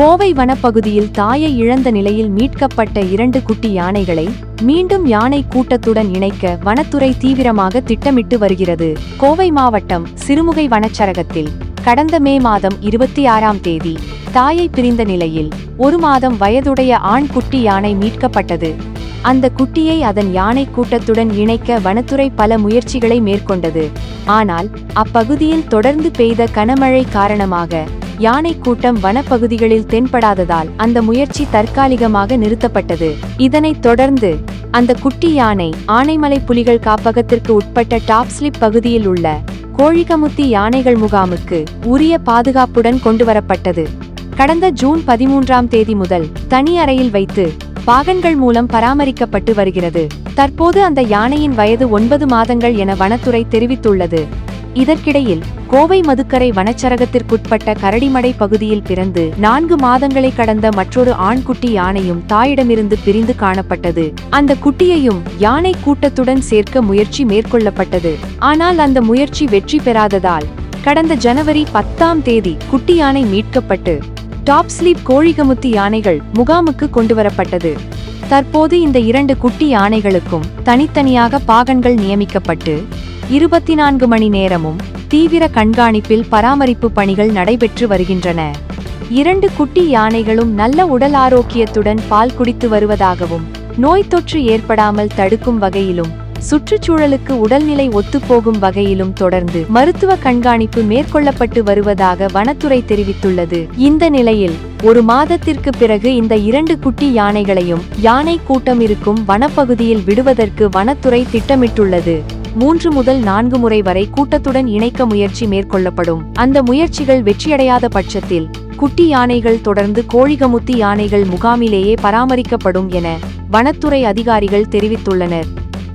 கோவை வனப்பகுதியில் தாயை இழந்த நிலையில் மீட்கப்பட்ட 2 குட்டி யானைகளை மீண்டும் யானை கூட்டத்துடன் இணைக்க வனத்துறை தீவிரமாக திட்டமிட்டு வருகிறது. கோவை மாவட்டம் சிறுமுகை வனச்சரகத்தில் கடந்த மே மாதம் 26ஆம் தேதி தாயை பிரிந்த நிலையில் 1 மாதம் வயதுடைய ஆண் குட்டி யானை மீட்கப்பட்டது. அந்த குட்டியை அதன் யானை கூட்டத்துடன் இணைக்க வனத்துறை பல முயற்சிகளை மேற்கொண்டது. ஆனால் அப்பகுதியில் தொடர்ந்து பெய்த கனமழை காரணமாக யானை கூட்டம் வனப்பகுதிகளில் தென்படாததால் அந்த முயற்சி தற்காலிகமாக நிறுத்தப்பட்டது. இதனைத் தொடர்ந்து அந்த குட்டி யானை ஆனைமலை புலிகள் காப்பகத்திற்கு உட்பட்ட டாப் ஸ்லிப் பகுதியில் உள்ள கோழிகமுத்தி யானைகள் முகாமுக்கு உரிய பாதுகாப்புடன் கொண்டுவரப்பட்டது. கடந்த ஜூன் 13ஆம் தேதி முதல் தனி அறையில் வைத்து பாகன்கள் மூலம் பராமரிக்கப்பட்டு வருகிறது. தற்போது அந்த யானையின் வயது 9 மாதங்கள் என வனத்துறை தெரிவித்துள்ளது. இதற்கிடையில் கோவை மதுக்கரை வனச்சரகத்திற்குட்பட்ட கரடிமடை பகுதியில் பிறந்து 4 மாதங்களை கடந்த மற்றொரு ஆண்குட்டி யானையும் தாயிடமிருந்து பிரிந்து காணப்பட்டது. அந்த குட்டியையும் யானை கூட்டத்துடன் சேர்க்க முயற்சி மேற்கொள்ளப்பட்டது. ஆனால் அந்த முயற்சி வெற்றி பெறாததால் கடந்த ஜனவரி 10ஆம் தேதி குட்டி யானை மீட்கப்பட்டு டாப் ஸ்லீப் கோழிகமுத்தி யானைகள் முகாமுக்கு கொண்டுவரப்பட்டது. தற்போது இந்த 2 குட்டி யானைகளுக்கும் தனித்தனியாக பாகன்கள் நியமிக்கப்பட்டு 24 மணி நேரமும் தீவிர கண்காணிப்பில் பராமரிப்பு பணிகள் நடைபெற்று வருகின்றன. 2 குட்டி யானைகளும் நல்ல உடல் ஆரோக்கியத்துடன் பால் குடித்து வருவதாகவும் நோய் தொற்று ஏற்படாமல் தடுக்கும் வகையிலும் சுற்றுச்சூழலுக்கு உடல்நிலை ஒத்துப்போகும் வகையிலும் தொடர்ந்து மருத்துவ கண்காணிப்பு மேற்கொள்ளப்பட்டு வருவதாக வனத்துறை தெரிவித்துள்ளது. இந்த நிலையில் 1 மாதத்திற்கு பிறகு இந்த 2 குட்டி யானைகளையும் யானை கூட்டம் இருக்கும் வனப்பகுதியில் விடுவதற்கு வனத்துறை திட்டமிட்டுள்ளது. 3 முதல் 4 முறை வரை கூட்டத்துடன் இணைக்க முயற்சி மேற்கொள்ளப்படும். அந்த முயற்சிகள் வெற்றியடையாத பட்சத்தில் குட்டி யானைகள் தொடர்ந்து கோழிகமுத்தி யானைகள் முகாமிலேயே பராமரிக்கப்படும் என வனத்துறை அதிகாரிகள் தெரிவித்துள்ளனர்.